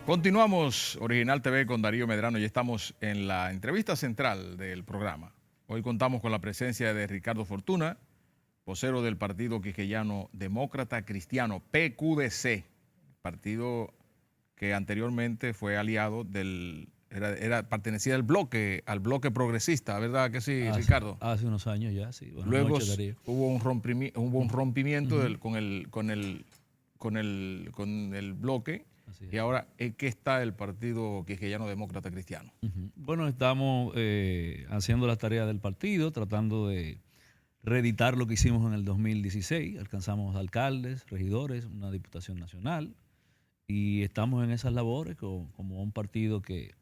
Continuamos Original TV con Darío Medrano y estamos en la entrevista central del programa. Hoy contamos con la presencia de Ricardo Fortuna, vocero del Partido Quisqueyano Demócrata Cristiano, PQDC, partido que anteriormente fue aliado pertenecía al bloque progresista, ¿verdad que sí, Ricardo? Hace unos años ya, sí. Buenas Luego noches, Darío. hubo un rompimiento con el bloque. Así es. Y ahora, ¿en qué está el Partido Quisqueyano Demócrata Cristiano? Bueno, estamos haciendo las tareas del partido, tratando de reeditar lo que hicimos en el 2016. Alcanzamos alcaldes, regidores, una diputación nacional y estamos en esas labores como un partido que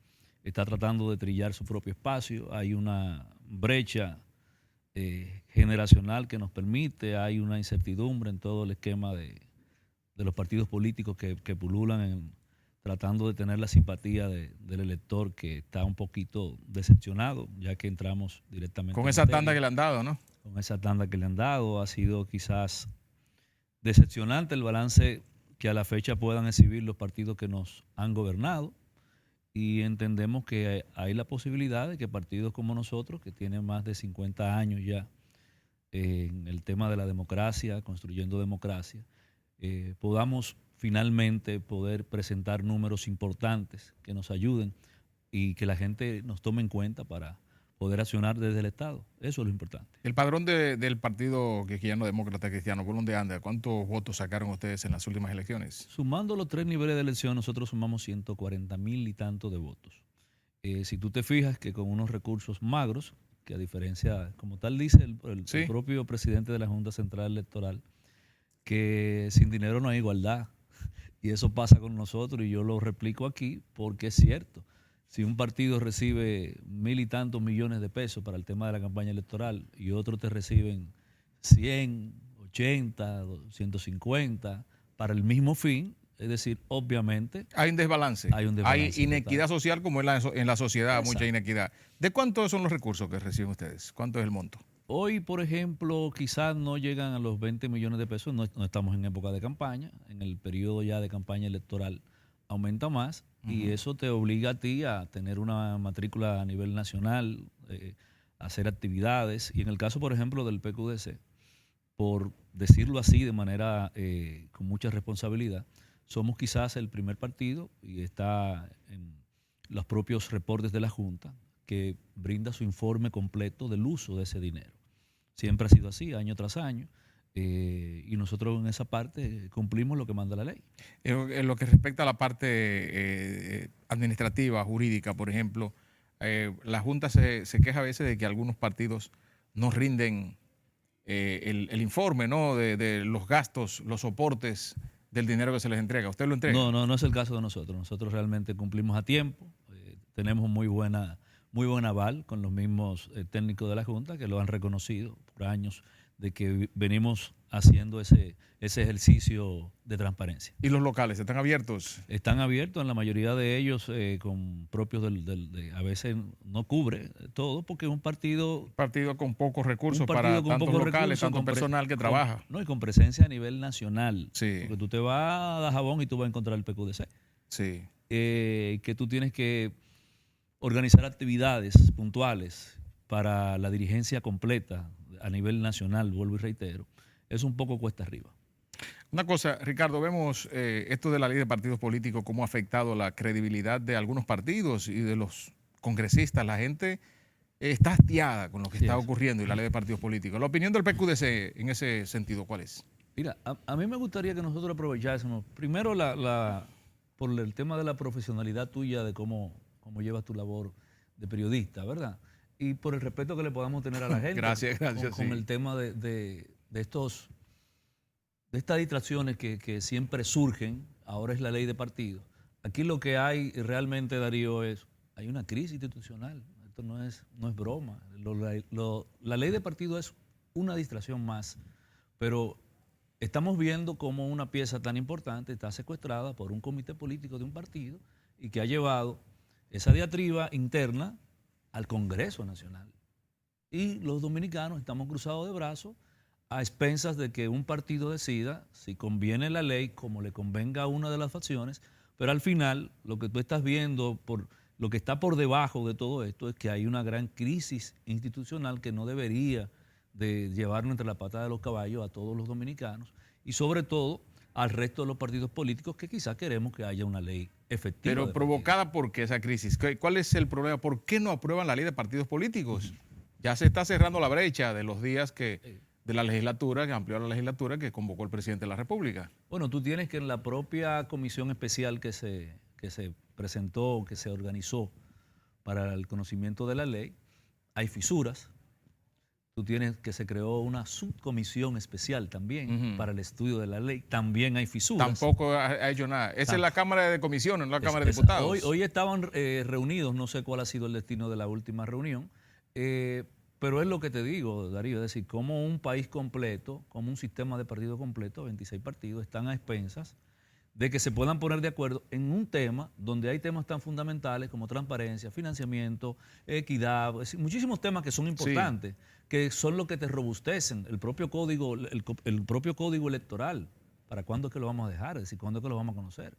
está tratando de trillar su propio espacio. Hay una brecha generacional que nos permite, hay una incertidumbre en todo el esquema de los partidos políticos que pululan tratando de tener la simpatía del elector que está un poquito decepcionado, ya que entramos directamente con esa tanda que le han dado, ¿no? Con esa tanda que le han dado. Ha sido quizás decepcionante el balance que a la fecha puedan exhibir los partidos que nos han gobernado, y entendemos que hay la posibilidad de que partidos como nosotros, que tienen más de 50 años ya en el tema de la democracia, construyendo democracia, podamos finalmente poder presentar números importantes que nos ayuden y que la gente nos tome en cuenta para poder accionar desde el Estado. Eso es lo importante. El padrón del Partido Quisqueyano Demócrata Cristiano, ¿por dónde anda? ¿Cuántos votos sacaron ustedes en las últimas elecciones? Sumando los 3 niveles de elección, nosotros sumamos 140,000 y tanto de votos. Si tú te fijas que con unos recursos magros, que a diferencia, como tal dice ¿Sí? el propio presidente de la Junta Central Electoral, que sin dinero no hay igualdad. Y eso pasa con nosotros, y yo lo replico aquí porque es cierto. Si un partido recibe 1,000 y tantos millones de pesos para el tema de la campaña electoral y otros te reciben 100, 80, 150 para el mismo fin, es decir, obviamente hay un desbalance. Hay un desbalance Hay inequidad total. social, como en la sociedad, Exacto. mucha inequidad. ¿De cuántos son los recursos que reciben ustedes? ¿Cuánto es el monto? Hoy, por ejemplo, quizás no llegan a los 20 millones de pesos, no estamos en época de campaña, en el periodo ya de campaña electoral aumenta más, y eso te obliga a ti a tener una matrícula a nivel nacional, a hacer actividades, y en el caso, por ejemplo, del PQDC, por decirlo así de manera con mucha responsabilidad, somos quizás el primer partido, y está en los propios reportes de la Junta, que brinda su informe completo del uso de ese dinero. Siempre ha sido así, año tras año, y nosotros en esa parte cumplimos lo que manda la ley. En lo que respecta a la parte administrativa, jurídica, por ejemplo, la Junta se queja a veces de que algunos partidos no rinden el informe, ¿no? De los gastos, los soportes del dinero que se les entrega. ¿Usted lo entrega? No es el caso de nosotros. Nosotros realmente cumplimos a tiempo, tenemos muy buen aval con los mismos técnicos de la Junta, que lo han reconocido por años, de que venimos haciendo ese ejercicio de transparencia. ¿Y los locales están abiertos? Están abiertos, en la mayoría de ellos con propios a veces no cubre todo, porque es un partido Con pocos recursos para tantos locales, tanto personal que trabaja. No, y con presencia a nivel nacional. Sí. Porque tú te vas a Dajabón y tú vas a encontrar el PQDC. Sí. Que tú tienes que organizar actividades puntuales para la dirigencia completa a nivel nacional, vuelvo y reitero, es un poco cuesta arriba. Una cosa, Ricardo, vemos esto de la ley de partidos políticos, cómo ha afectado la credibilidad de algunos partidos y de los congresistas. La gente está hastiada con lo que está ocurriendo y la ley de partidos políticos. La opinión del PQDC en ese sentido, ¿cuál es? Mira, a mí me gustaría que nosotros aprovechásemos primero por el tema de la profesionalidad tuya, de cómo llevas tu labor de periodista, ¿verdad? Y por el respeto que le podamos tener a la gente. Gracias. Con el tema de estas distracciones que siempre surgen. Ahora es la ley de partidos. Aquí lo que hay realmente, Darío, hay una crisis institucional. Esto no es broma. La ley de partidos es una distracción más, pero estamos viendo cómo una pieza tan importante está secuestrada por un comité político de un partido y que ha llevado esa diatriba interna al Congreso Nacional. Y los dominicanos estamos cruzados de brazos a expensas de que un partido decida si conviene la ley como le convenga a una de las facciones Pero al final, lo que tú estás viendo, lo que está por debajo de todo esto, es que hay una gran crisis institucional que no debería de llevarnos entre la patada de los caballos a todos los dominicanos y sobre todo al resto de los partidos políticos que quizás queremos que haya una ley efectiva. Pero provocada por qué esa crisis. ¿Cuál es el problema? ¿Por qué no aprueban la ley de partidos políticos? Ya se está cerrando la brecha de los días de la legislatura, que amplió la legislatura que convocó el presidente de la República. Bueno, tú tienes que en la propia comisión especial que se presentó, que se organizó para el conocimiento de la ley, hay fisuras. Tú tienes que se creó una subcomisión especial también para el estudio de la ley. También hay fisuras. Tampoco ha hecho nada. Esa es la Cámara de Comisiones, no la Cámara de Diputados. Hoy estaban reunidos, no sé cuál ha sido el destino de la última reunión, pero es lo que te digo, Darío, es decir, como un país completo, como un sistema de partidos completo, 26 partidos, están a expensas de que se puedan poner de acuerdo en un tema donde hay temas tan fundamentales como transparencia, financiamiento, equidad, es decir, muchísimos temas que son importantes, que son los que te robustecen, el propio código electoral, para cuándo es que lo vamos a dejar, es decir, cuándo es que lo vamos a conocer.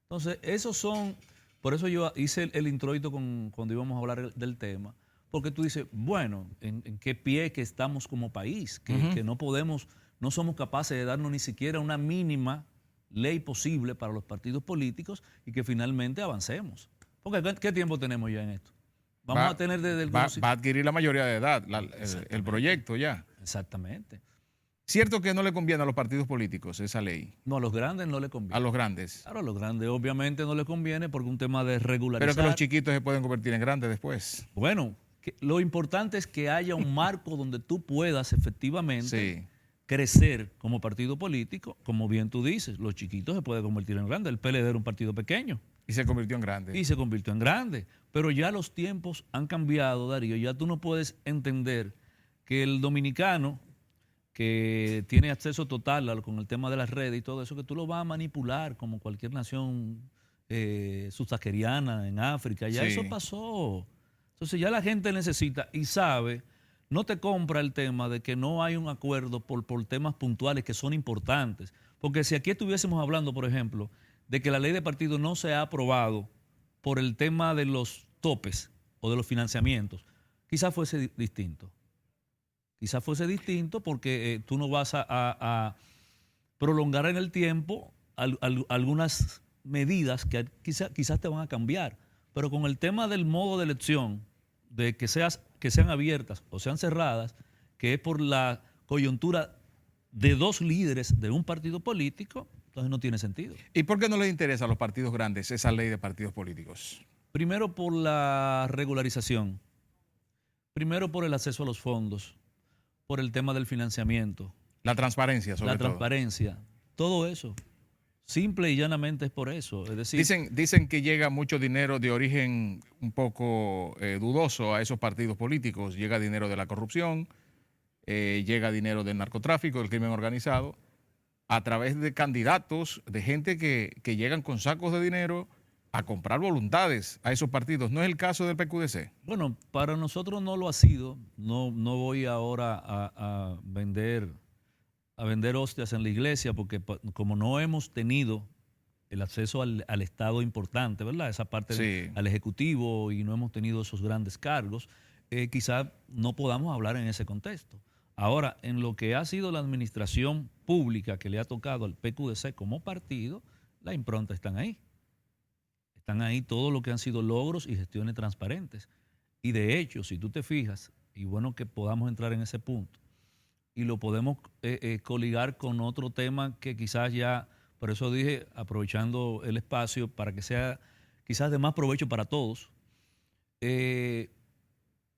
Entonces, esos son, por eso yo hice el introito cuando íbamos a hablar del tema, porque tú dices, bueno, ¿en qué pie que estamos como país? Que no somos capaces de darnos ni siquiera una mínima ley posible para los partidos políticos y que finalmente avancemos. Porque ¿qué tiempo tenemos ya en esto? Vamos a tener desde el... Va a adquirir la mayoría de edad, el proyecto ya. Exactamente. ¿Cierto que no le conviene a los partidos políticos esa ley? No, a los grandes no le conviene. A los grandes. Claro, a los grandes obviamente no le conviene porque un tema de regularizar. Pero que los chiquitos se pueden convertir en grandes después. Bueno, lo importante es que haya un marco donde tú puedas efectivamente crecer como partido político. Como bien tú dices, los chiquitos se pueden convertir en grandes. El PLD era un partido pequeño. Y se convirtió en grande. Y se convirtió en grande. Pero ya los tiempos han cambiado, Darío. Ya tú no puedes entender que el dominicano que tiene acceso total con el tema de las redes y todo eso, que tú lo vas a manipular como cualquier nación subsahariana en África. Ya eso pasó. Entonces ya la gente necesita y sabe, no te compra el tema de que no hay un acuerdo por temas puntuales que son importantes. Porque si aquí estuviésemos hablando, por ejemplo, de que la ley de partidos no se ha aprobado por el tema de los topes o de los financiamientos, quizás fuese distinto. Quizás fuese distinto porque tú no vas a prolongar en el tiempo algunas medidas que quizás te van a cambiar. Pero con el tema del modo de elección, de que sean abiertas o sean cerradas, que es por la coyuntura de dos líderes de un partido político, entonces no tiene sentido. ¿Y por qué no les interesa a los partidos grandes esa ley de partidos políticos? Primero por la regularización, primero por el acceso a los fondos, por el tema del financiamiento. La transparencia, sobre todo. La transparencia, todo eso. Simple y llanamente es por eso. Es decir, dicen que llega mucho dinero de origen un poco dudoso a esos partidos políticos. Llega dinero de la corrupción, llega dinero del narcotráfico, del crimen organizado, a través de candidatos, de gente que llegan con sacos de dinero a comprar voluntades a esos partidos. ¿No es el caso del PQDC? Bueno, para nosotros no lo ha sido. No voy ahora a vender hostias en la iglesia, porque como no hemos tenido el acceso al Estado importante, ¿verdad? Esa parte al Ejecutivo y no hemos tenido esos grandes cargos, quizás no podamos hablar en ese contexto. Ahora, en lo que ha sido la administración pública que le ha tocado al PQDC como partido, la impronta están ahí. Están ahí todo lo que han sido logros y gestiones transparentes. Y de hecho, si tú te fijas, y bueno que podamos entrar en ese punto, y lo podemos coligar con otro tema que quizás ya, por eso dije, aprovechando el espacio para que sea quizás de más provecho para todos,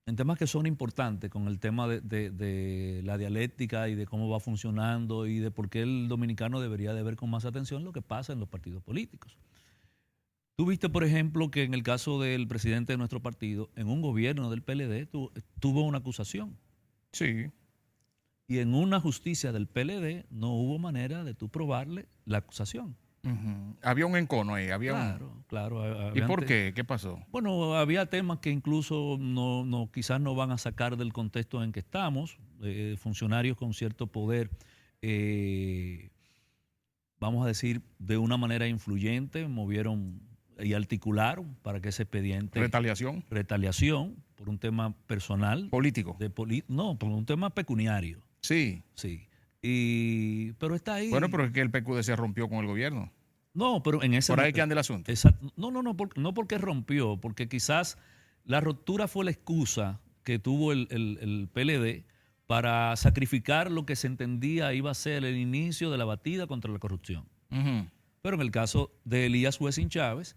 en temas que son importantes, con el tema de la dialéctica y de cómo va funcionando y de por qué el dominicano debería de ver con más atención lo que pasa en los partidos políticos. Tú viste, por ejemplo, que en el caso del presidente de nuestro partido, en un gobierno del PLD, tuvo una acusación. Sí. Y en una justicia del PLD no hubo manera de tú probarle la acusación. Había un encono ahí. Claro. ¿Y por qué? ¿Qué pasó? Bueno, había temas que incluso quizás no van a sacar del contexto en que estamos. Funcionarios con cierto poder, vamos a decir, de una manera influyente, movieron y articularon para que ese expediente... Retaliación. Retaliación por un tema personal. Político. No, por un tema pecuniario. Sí. Sí. Pero está ahí. Bueno, pero es que el PQD se rompió con el gobierno. No, pero en ese... Por ahí que anda el asunto. Exacto. No porque rompió, porque quizás la ruptura fue la excusa que tuvo el PLD para sacrificar lo que se entendía iba a ser el inicio de la batida contra la corrupción. Ujú. Pero en el caso de Elías Huesín Chávez,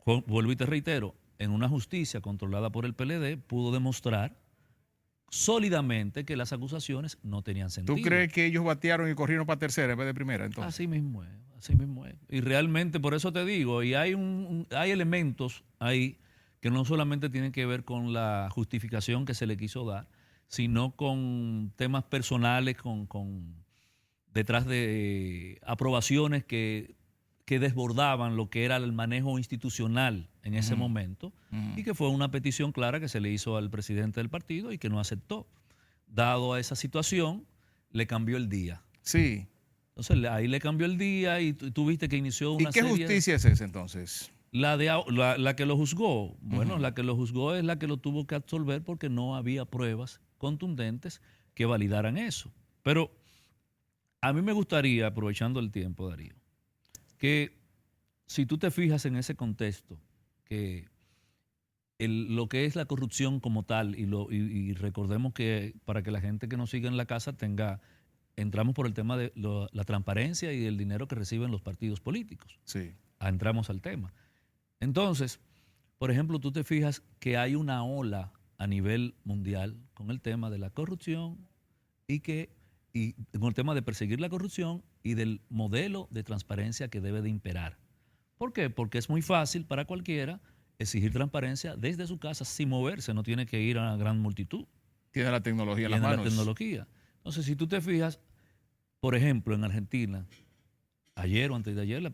vuelvo y te reitero, en una justicia controlada por el PLD pudo demostrar sólidamente que las acusaciones no tenían sentido. ¿Tú crees que ellos batearon y corrieron para tercera en vez de primera entonces? Así mismo es, así mismo es. Y realmente por eso te digo, y hay elementos ahí que no solamente tienen que ver con la justificación que se le quiso dar, sino con temas personales, detrás de aprobaciones que desbordaban lo que era el manejo institucional en ese momento, y que fue una petición clara que se le hizo al presidente del partido y que no aceptó. Dado a esa situación, le cambió el día. Sí. Entonces ahí le cambió el día y tú viste que inició una serie... ¿Y qué justicia es esa entonces? La que lo juzgó. Bueno, la que lo juzgó es la que lo tuvo que absolver porque no había pruebas contundentes que validaran eso. Pero a mí me gustaría, aprovechando el tiempo, Darío, que si tú te fijas en ese contexto, que lo que es la corrupción como tal, y recordemos que para que la gente que nos sigue en la casa entramos por el tema de la transparencia y el dinero que reciben los partidos políticos. Sí. Entramos al tema. Entonces, por ejemplo, tú te fijas que hay una ola a nivel mundial con el tema de la corrupción y con el tema de perseguir la corrupción y del modelo de transparencia que debe de imperar. ¿Por qué? Porque es muy fácil para cualquiera exigir transparencia desde su casa sin moverse, no tiene que ir a una gran multitud. Tiene la tecnología en las Tiene manos. la tecnología. Entonces, si tú te fijas, por ejemplo, en Argentina, ayer o antes de ayer, la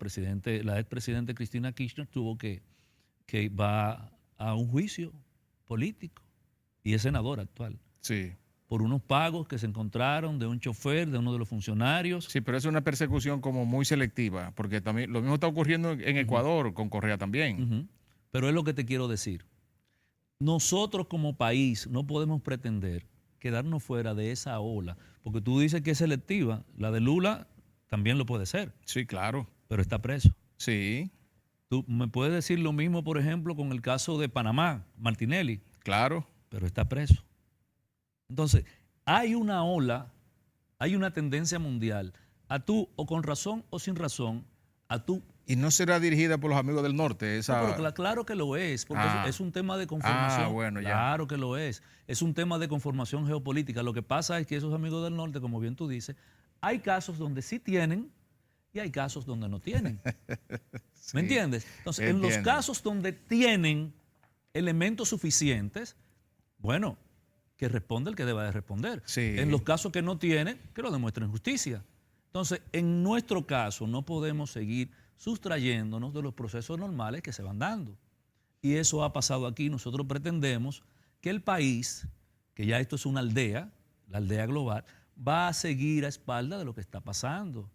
expresidente Cristina Kirchner tuvo que va a un juicio político y es senadora actual. Sí. Por unos pagos que se encontraron de un chofer, de uno de los funcionarios. Sí, pero es una persecución como muy selectiva, porque también lo mismo está ocurriendo en Ecuador con Correa también. Pero es lo que te quiero decir. Nosotros como país no podemos pretender quedarnos fuera de esa ola, porque tú dices que es selectiva, la de Lula también lo puede ser. Sí, claro. Pero está preso. Sí. Tú me puedes decir lo mismo, por ejemplo, con el caso de Panamá, Martinelli. Claro. Pero está preso. Entonces, hay una ola, hay una tendencia mundial a tú, o con razón o sin razón, a tú... ¿Y no será dirigida por los amigos del norte? Esa... No, pero claro que lo es, porque es un tema de conformación. Bueno, ya. Claro que lo es. Es un tema de conformación geopolítica. Lo que pasa es que esos amigos del norte, como bien tú dices, hay casos donde sí tienen y hay casos donde no tienen. Sí, ¿me entiendes? Entonces, en los casos donde tienen elementos suficientes, bueno, que responda el que deba de responder. Sí. En los casos que no tienen, que lo demuestren en justicia. Entonces, en nuestro caso, no podemos seguir sustrayéndonos de los procesos normales que se van dando. Y eso ha pasado aquí. Nosotros pretendemos que el país, que ya esto es una aldea, la aldea global, va a seguir a espalda de lo que está pasando.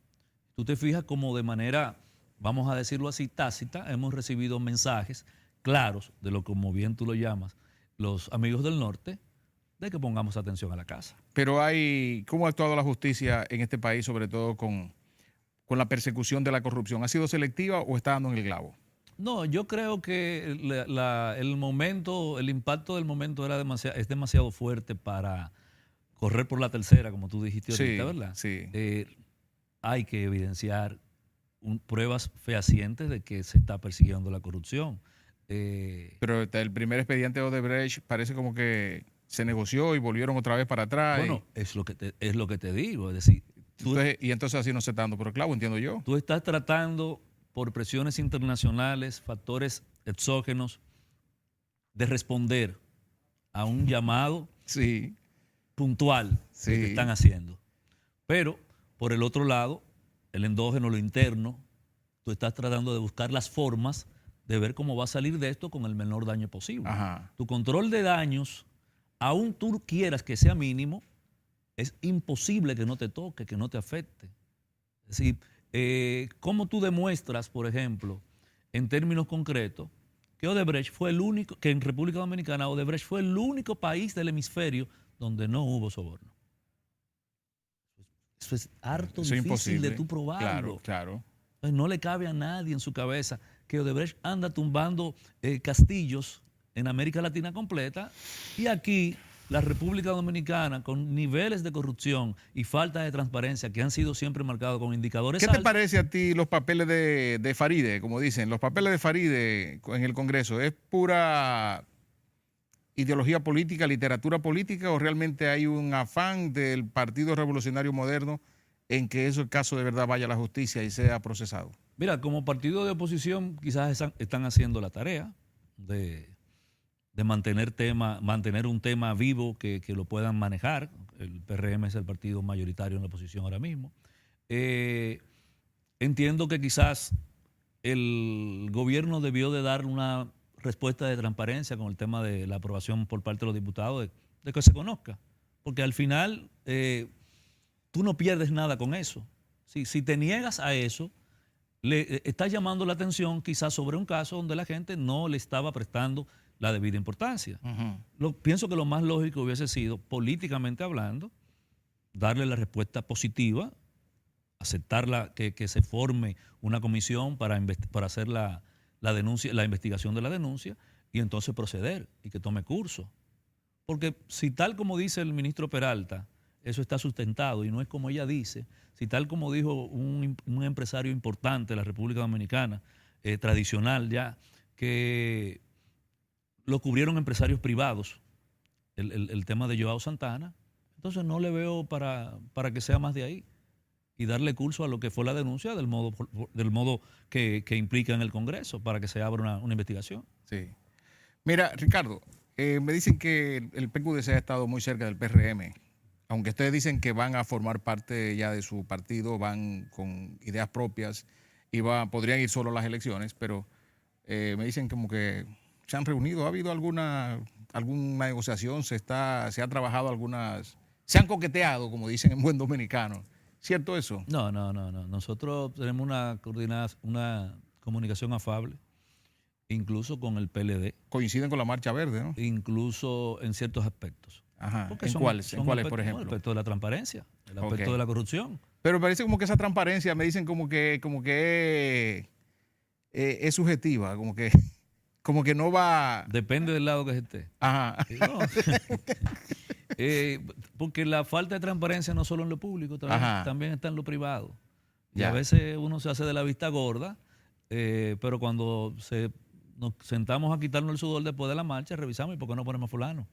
Tú te fijas como de manera, vamos a decirlo así, tácita, hemos recibido mensajes claros de lo que, como bien tú lo llamas, los amigos del norte, de que pongamos atención a la casa. Pero ¿cómo ha actuado la justicia en este país, sobre todo con la persecución de la corrupción? ¿Ha sido selectiva o está dando en el clavo? No, yo creo que el impacto del momento es demasiado fuerte para correr por la tercera, como tú dijiste ahorita, ¿verdad? Sí. Hay que evidenciar pruebas fehacientes de que se está persiguiendo la corrupción. Pero el primer expediente de Odebrecht parece como que se negoció y volvieron otra vez para atrás. Bueno, es lo que te digo. Es decir, y entonces así no se está dando por el clavo, entiendo yo. Tú estás tratando, por presiones internacionales, factores exógenos, de responder a un llamado puntual que están haciendo. Pero, por el otro lado, el endógeno, lo interno, tú estás tratando de buscar las formas de ver cómo va a salir de esto con el menor daño posible. Ajá. Tu control de daños, aún tú quieras que sea mínimo, es imposible que no te toque, que no te afecte. Es decir, ¿Cómo tú demuestras, por ejemplo, en términos concretos, que Odebrecht fue el único, que en República Dominicana Odebrecht fue el único país del hemisferio donde no hubo soborno? Eso es harto Eso es difícil imposible. de tú probarlo. Claro, claro. Entonces, no le cabe a nadie en su cabeza que Odebrecht anda tumbando castillos en América Latina completa y aquí la República Dominicana con niveles de corrupción y falta de transparencia que han sido siempre marcados con indicadores ¿Qué te altos. parece a ti los papeles de Faride, como dicen? Los papeles de Faride en el Congreso, ¿es pura ideología política, literatura política o realmente hay un afán del Partido Revolucionario Moderno en que ese caso de verdad vaya a la justicia y sea procesado? Mira, como partido de oposición quizás están haciendo la tarea de mantener un tema vivo que lo puedan manejar. El PRM es el partido mayoritario en la oposición ahora mismo. Entiendo que quizás el gobierno debió de dar una respuesta de transparencia con el tema de la aprobación por parte de los diputados de que se conozca. Porque al final tú no pierdes nada con eso. Si te niegas a eso, le estás llamando la atención quizás sobre un caso donde la gente no le estaba prestando la debida importancia. Pienso que lo más lógico hubiese sido, políticamente hablando, darle la respuesta positiva, aceptarla, que se forme una comisión para hacer la denuncia, la investigación de la denuncia y entonces proceder y que tome curso. Porque si tal como dice el ministro Peralta, eso está sustentado y no es como ella dice, si tal como dijo un empresario importante de la República Dominicana, tradicional ya, que lo cubrieron empresarios privados, el tema de Joao Santana, entonces no le veo para que sea más de ahí y darle curso a lo que fue la denuncia del modo que implica en el Congreso para que se abra una investigación. Sí. Mira, Ricardo, me dicen que el PQDC ha estado muy cerca del PRM. Aunque ustedes dicen que van a formar parte ya de su partido, van con ideas propias y podrían ir solo a las elecciones, pero me dicen como que se han reunido, ¿ha habido alguna negociación? ¿Se ha trabajado se han coqueteado, como dicen en buen dominicano? ¿Cierto eso? No. Nosotros tenemos una comunicación afable, incluso con el PLD. Coinciden con la Marcha Verde, ¿no? Incluso en ciertos aspectos. Ajá. ¿En cuáles, por ejemplo? El aspecto de la transparencia, el aspecto de la corrupción. Pero parece como que esa transparencia, me dicen como que es subjetiva, como que no va... Depende del lado que se esté. Ajá. No. Porque la falta de transparencia no solo en lo público, también está en lo privado. Y a veces uno se hace de la vista gorda, pero cuando nos sentamos a quitarnos el sudor después de la marcha, revisamos y ¿por qué no ponemos fulano?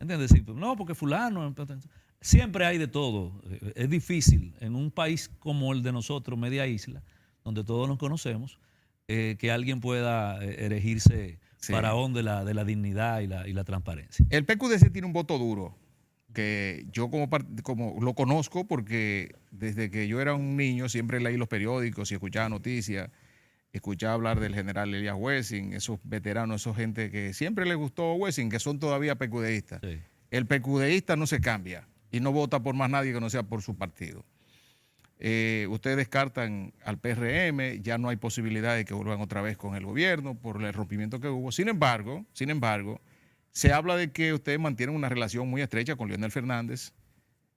¿Entiendes? Sí, no, porque fulano. Siempre hay de todo. Es difícil en un país como el de nosotros, media isla, donde todos nos conocemos, que alguien pueda erigirse faraón de la dignidad y la transparencia. El PQDC tiene un voto duro, que yo como lo conozco porque desde que yo era un niño siempre leí los periódicos y escuchaba noticias, escuchaba hablar del general Elías Wessing, esos veteranos, esos gente que siempre les gustó Wessing, que son todavía PQDistas. Sí. El PQDista no se cambia y no vota por más nadie que no sea por su partido. Ustedes descartan al PRM, ya no hay posibilidad de que vuelvan otra vez con el gobierno por el rompimiento que hubo. Sin embargo, se habla de que ustedes mantienen una relación muy estrecha con Leonel Fernández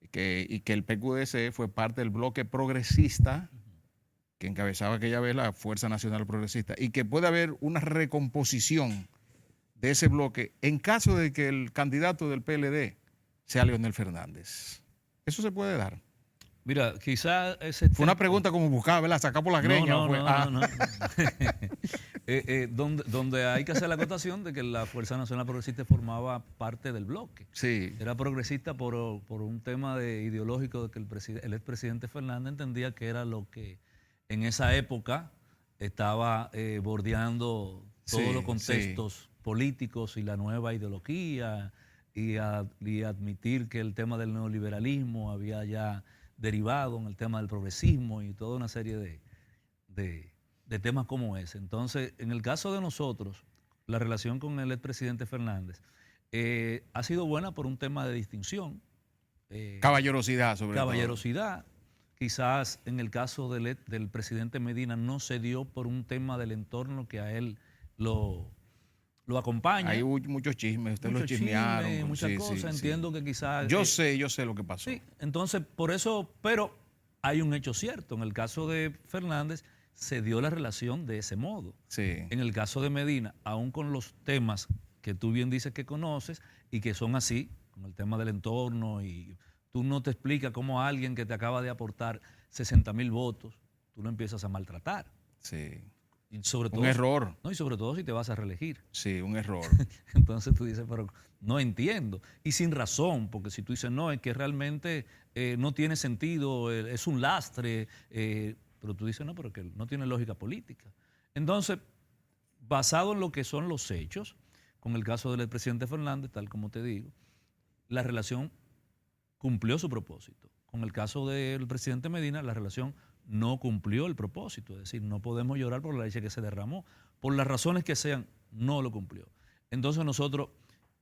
y que el PQDC fue parte del bloque progresista que encabezaba aquella vez la Fuerza Nacional Progresista y que puede haber una recomposición de ese bloque en caso de que el candidato del PLD sea Leonel Fernández. ¿Eso se puede dar? Mira, quizás ese fue una pregunta como buscaba, ¿verdad? Sacar por la greña. No. Donde hay que hacer la acotación de que la Fuerza Nacional Progresista formaba parte del bloque. Sí. Era progresista por un tema ideológico de que el expresidente Fernández entendía que era lo que en esa época estaba bordeando todos los contextos políticos y la nueva ideología y admitir que el tema del neoliberalismo había ya derivado en el tema del progresismo y toda una serie de temas como ese. Entonces, en el caso de nosotros, la relación con el expresidente Fernández ha sido buena por un tema de distinción. Caballerosidad, sobre todo. Caballerosidad. Quizás en el caso del presidente Medina no se dio por un tema del entorno que a él lo acompaña. Hay muchos chismes, ustedes Mucho lo chismearon. chisme, muchas Sí, cosas. sí, sí. Entiendo que quizás... Yo sé lo que pasó. Sí, entonces por eso, pero hay un hecho cierto. En el caso de Fernández se dio la relación de ese modo. Sí. En el caso de Medina, aún con los temas que tú bien dices que conoces y que son así, como el tema del entorno, y tú no te explicas cómo alguien que te acaba de aportar 60,000 votos, tú lo empiezas a maltratar. Sí. Y sobre todo, Un error. No, y sobre todo si te vas a reelegir. Sí, un error. Entonces tú dices, pero no entiendo. Y sin razón, porque si tú dices, no, es que realmente no tiene sentido, es un lastre, pero tú dices, no, pero que no tiene lógica política. Entonces, basado en lo que son los hechos, con el caso del presidente Fernández, tal como te digo, la relación cumplió su propósito. Con el caso del presidente Medina, la relación no cumplió el propósito. Es decir, no podemos llorar por la leche que se derramó. Por las razones que sean, no lo cumplió. Entonces nosotros,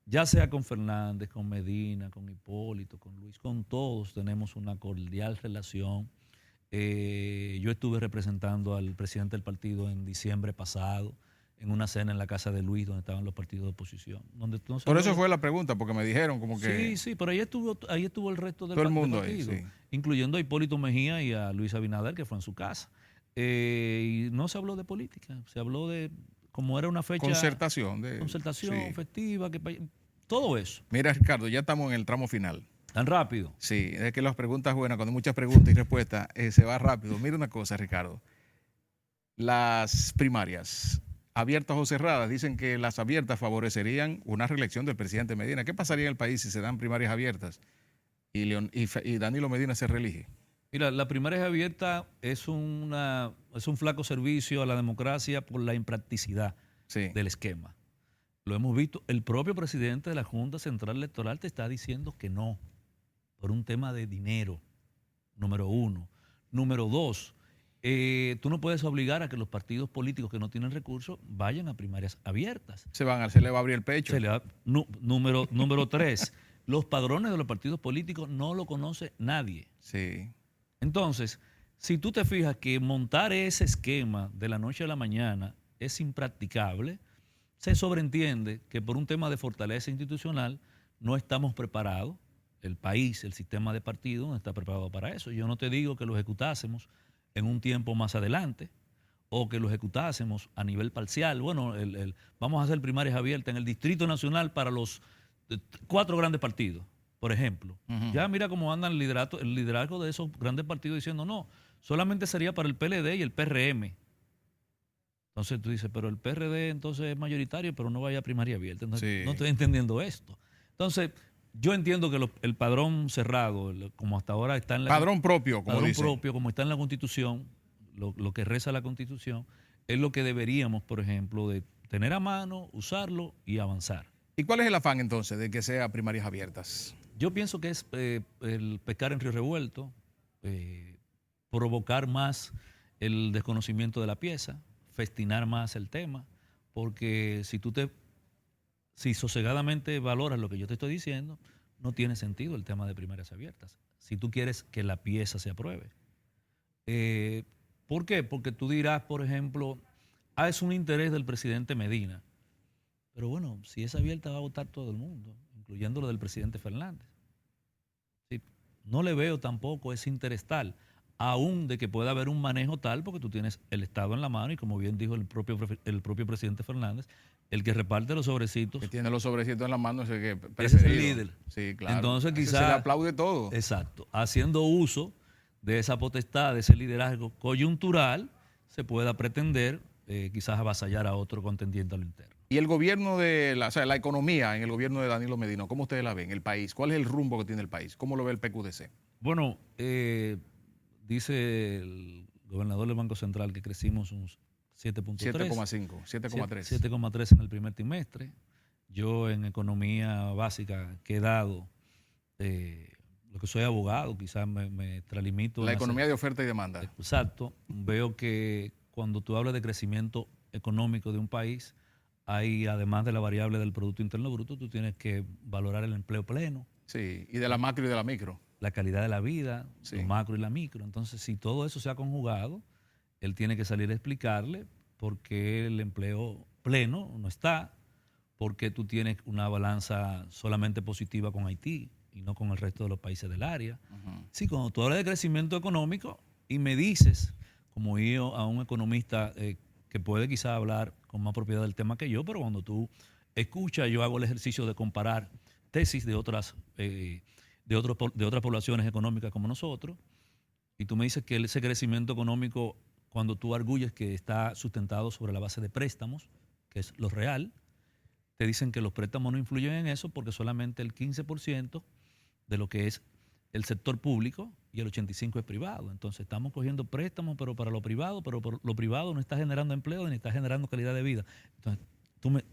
ya sea con Fernández, con Medina, con Hipólito, con Luis, con todos tenemos una cordial relación. Yo estuve representando al presidente del partido en diciembre pasado, en una cena en la casa de Luis, donde estaban los partidos de oposición. Por eso fue la pregunta, porque me dijeron como que... Sí, pero ahí estuvo el resto del todo el mundo partido, ahí, sí. incluyendo a Hipólito Mejía y a Luis Abinader, que fue en su casa. Y no se habló de política, se habló de cómo era una fecha... Concertación. Concertación Sí. festiva, todo eso. Mira, Ricardo, ya estamos en el tramo final. Tan rápido. Sí, es que las preguntas buenas, cuando hay muchas preguntas y respuestas, se va rápido. Mira una cosa, Ricardo. Las primarias, abiertas o cerradas, dicen que las abiertas favorecerían una reelección del presidente Medina. ¿Qué pasaría en el país si se dan primarias abiertas y Danilo Medina se reelige? Mira, la primaria abierta es un flaco servicio a la democracia por la impracticidad del esquema. Lo hemos visto. El propio presidente de la Junta Central Electoral te está diciendo que no, por un tema de dinero, número uno. Número dos, tú no puedes obligar a que los partidos políticos que no tienen recursos vayan a primarias abiertas. Se le va a abrir el pecho. Número tres, los padrones de los partidos políticos no lo conoce nadie. Sí. Entonces, si tú te fijas que montar ese esquema de la noche a la mañana es impracticable, se sobreentiende que por un tema de fortaleza institucional no estamos preparados. El país, el sistema de partidos no está preparado para eso. Yo no te digo que lo ejecutásemos en un tiempo más adelante o que lo ejecutásemos a nivel parcial. Bueno, vamos a hacer primarias abiertas en el Distrito Nacional para los 4 grandes partidos, por ejemplo. Ya mira cómo anda el liderazgo de esos grandes partidos diciendo no, solamente sería para el PLD y el PRM. Entonces tú dices, pero el PRD entonces es mayoritario, pero no vaya a primaria abierta. Entonces, no estoy entendiendo esto. Entonces, yo entiendo que el padrón cerrado, como hasta ahora está en la... Padrón propio, como padrón dicen. propio, como está en la Constitución, lo que reza la Constitución, es lo que deberíamos, por ejemplo, de tener a mano, usarlo y avanzar. ¿Y cuál es el afán entonces de que sea primarias abiertas? Yo pienso que es el pescar en río revuelto, provocar más el desconocimiento de la pieza, festinar más el tema, porque si sosegadamente valoras lo que yo te estoy diciendo, no tiene sentido el tema de primarias abiertas. Si tú quieres que la pieza se apruebe. ¿Por qué? Porque tú dirás, por ejemplo, es un interés del presidente Medina. Pero bueno, si es abierta va a votar todo el mundo, incluyendo lo del presidente Fernández. Sí, no le veo tampoco ese interés tal, aún de que pueda haber un manejo tal, porque tú tienes el Estado en la mano y como bien dijo el propio presidente Fernández, el que reparte los sobrecitos. Que tiene los sobrecitos en la mano, ese es el líder. Sí, claro. Entonces quizás... se le aplaude todo. Exacto. Haciendo uso de esa potestad, de ese liderazgo coyuntural, se pueda pretender quizás avasallar a otro contendiente a lo interno. Y el gobierno la economía en el gobierno de Danilo Medina, ¿cómo ustedes la ven? El país, ¿cuál es el rumbo que tiene el país? ¿Cómo lo ve el PQDC? Bueno, dice el gobernador del Banco Central que crecimos un 7.3. 7,5, 7,3. 7,3 en el primer trimestre. Yo en economía básica que he dado, lo que soy abogado, quizás me extralimito. La economía de oferta y demanda. Exacto. Veo que cuando tú hablas de crecimiento económico de un país, hay, además de la variable del Producto Interno Bruto, tú tienes que valorar el empleo pleno. Sí, y de la macro y de la micro. la calidad de la vida, Sí. lo macro y la micro. Entonces, si todo eso se ha conjugado, él tiene que salir a explicarle por qué el empleo pleno no está, por qué tú tienes una balanza solamente positiva con Haití y no con el resto de los países del área. Sí, cuando tú hablas de crecimiento económico y me dices, como yo a un economista que puede quizá hablar con más propiedad del tema que yo, pero cuando tú escuchas, yo hago el ejercicio de comparar tesis de otras poblaciones económicas como nosotros, y tú me dices que ese crecimiento económico, cuando tú arguyes que está sustentado sobre la base de préstamos, que es lo real, te dicen que los préstamos no influyen en eso porque solamente el 15% de lo que es el sector público y el 85% es privado. Entonces estamos cogiendo préstamos, pero para lo privado, pero por lo privado no está generando empleo ni está generando calidad de vida. Entonces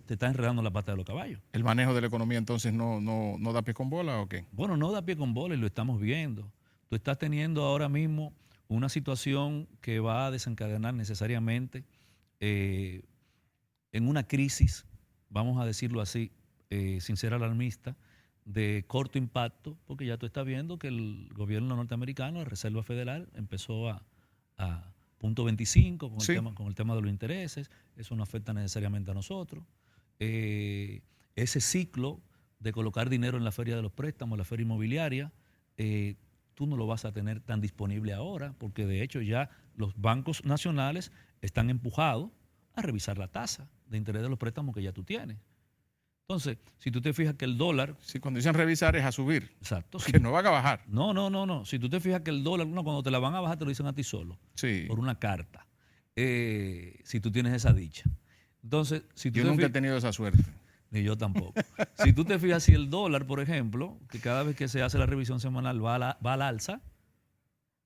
te estás enredando la pata de los caballos. ¿El manejo de la economía entonces no da pie con bola o qué? Bueno, no da pie con bola y lo estamos viendo. Tú estás teniendo ahora mismo una situación que va a desencadenar necesariamente en una crisis, vamos a decirlo así, sin ser alarmista, de corto impacto, porque ya tú estás viendo que el gobierno norteamericano, la Reserva Federal, empezó a punto 25 con el tema de los intereses. Eso no afecta necesariamente a nosotros. Ese ciclo de colocar dinero en la feria de los préstamos, la feria inmobiliaria, tú no lo vas a tener tan disponible ahora, porque de hecho ya los bancos nacionales están empujados a revisar la tasa de interés de los préstamos que ya tú tienes. Entonces, si tú te fijas que el dólar... Sí, cuando dicen revisar es a subir. Exacto. Que no van a bajar. No. Si tú te fijas que el dólar, cuando te la van a bajar te lo dicen a ti solo. Sí. Por una carta. Si tú tienes esa dicha. Entonces, si tú yo nunca he tenido esa suerte. Ni yo tampoco. Si tú te fijas, si el dólar, por ejemplo, que cada vez que se hace la revisión semanal va al alza,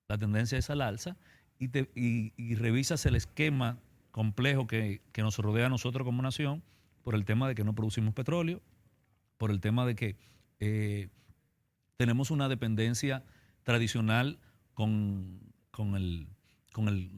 la tendencia es al alza, y revisas el esquema complejo que nos rodea a nosotros como nación, por el tema de que no producimos petróleo, por el tema de que tenemos una dependencia tradicional con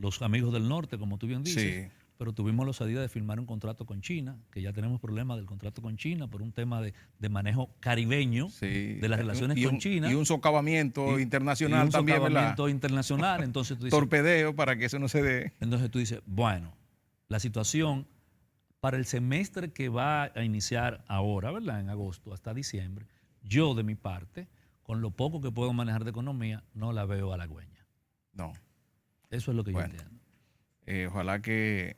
los amigos del norte, como tú bien dices. Sí. Pero tuvimos la osadía de firmar un contrato con China, que ya tenemos problemas del contrato con China por un tema de manejo caribeño de las relaciones con China. Y un socavamiento internacional también, ¿verdad? Un socavamiento internacional. Entonces tú dices, torpedeo para que eso no se dé. Entonces tú dices, bueno, la situación para el semestre que va a iniciar ahora, ¿verdad? En agosto hasta diciembre, yo de mi parte, con lo poco que puedo manejar de economía, no la veo halagüeña. No. Eso es lo que yo entiendo. Ojalá que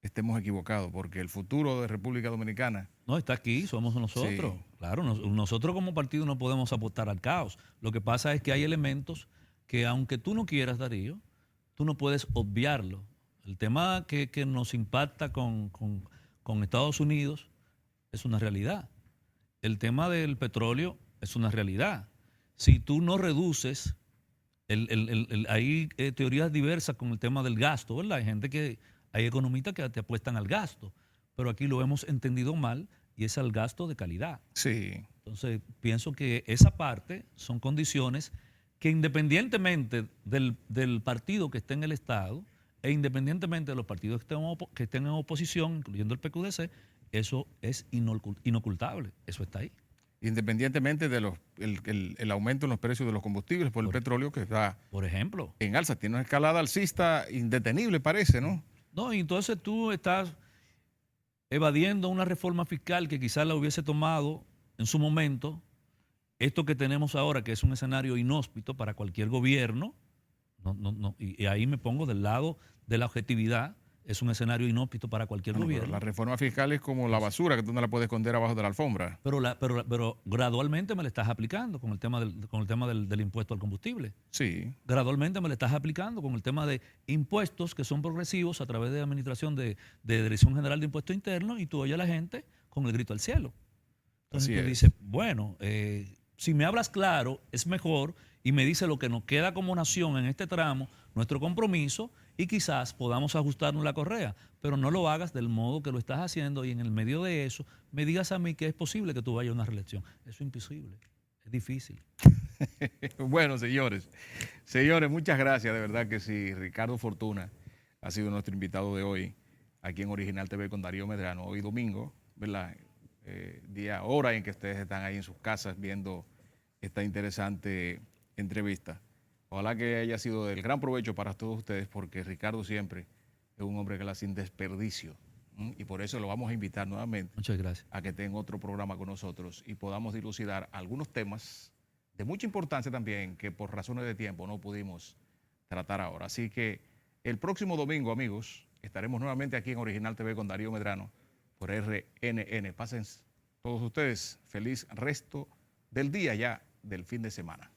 estemos equivocados, porque el futuro de República Dominicana... No, está aquí, somos nosotros. Sí. Claro, nosotros como partido no podemos apostar al caos. Lo que pasa es que hay elementos que, aunque tú no quieras, Darío, tú no puedes obviarlo. El tema que nos impacta con Estados Unidos es una realidad. El tema del petróleo es una realidad. Si tú no reduces, hay teorías diversas con el tema del gasto, ¿verdad? Hay economistas que te apuestan al gasto, pero aquí lo hemos entendido mal y es al gasto de calidad. Sí. Entonces, pienso que esa parte son condiciones que independientemente del partido que esté en el Estado e independientemente de los partidos que estén en oposición, incluyendo el PQDC, eso es inocultable, eso está ahí. Independientemente de el aumento en los precios de los combustibles por el petróleo que está, por ejemplo, en alza, tiene una escalada alcista indetenible, parece, ¿no? No, y entonces tú estás evadiendo una reforma fiscal que quizás la hubiese tomado en su momento. Esto que tenemos ahora, que es un escenario inhóspito para cualquier gobierno, y ahí me pongo del lado de la objetividad, es un escenario inhóspito para cualquier gobierno. La reforma fiscal es como la basura que tú no la puedes esconder abajo de la alfombra. Pero gradualmente me la estás aplicando con el tema del impuesto al combustible. Sí. Gradualmente me la estás aplicando con el tema de impuestos que son progresivos a través de administración de Dirección General de Impuestos Internos, y tú oyes a la gente con el grito al cielo. Entonces tú dices, bueno, si me hablas claro, es mejor, y me dice lo que nos queda como nación en este tramo, nuestro compromiso, y quizás podamos ajustarnos la correa, pero no lo hagas del modo que lo estás haciendo y en el medio de eso me digas a mí que es posible que tú vayas a una reelección. Eso es imposible, es difícil. Bueno, señores, muchas gracias, de verdad que sí. Ricardo Fortuna ha sido nuestro invitado de hoy aquí en Original TV con Darío Medrano, hoy domingo, ¿verdad? Hora en que ustedes están ahí en sus casas viendo esta interesante entrevista. Ojalá que haya sido del gran provecho para todos ustedes, porque Ricardo siempre es un hombre que la sin desperdicio. Y por eso lo vamos a invitar nuevamente. Muchas gracias. A que tenga otro programa con nosotros y podamos dilucidar algunos temas de mucha importancia también que por razones de tiempo no pudimos tratar ahora. Así que el próximo domingo, amigos, estaremos nuevamente aquí en Original TV con Darío Medrano por RNN. Pasen todos ustedes feliz resto del día ya del fin de semana.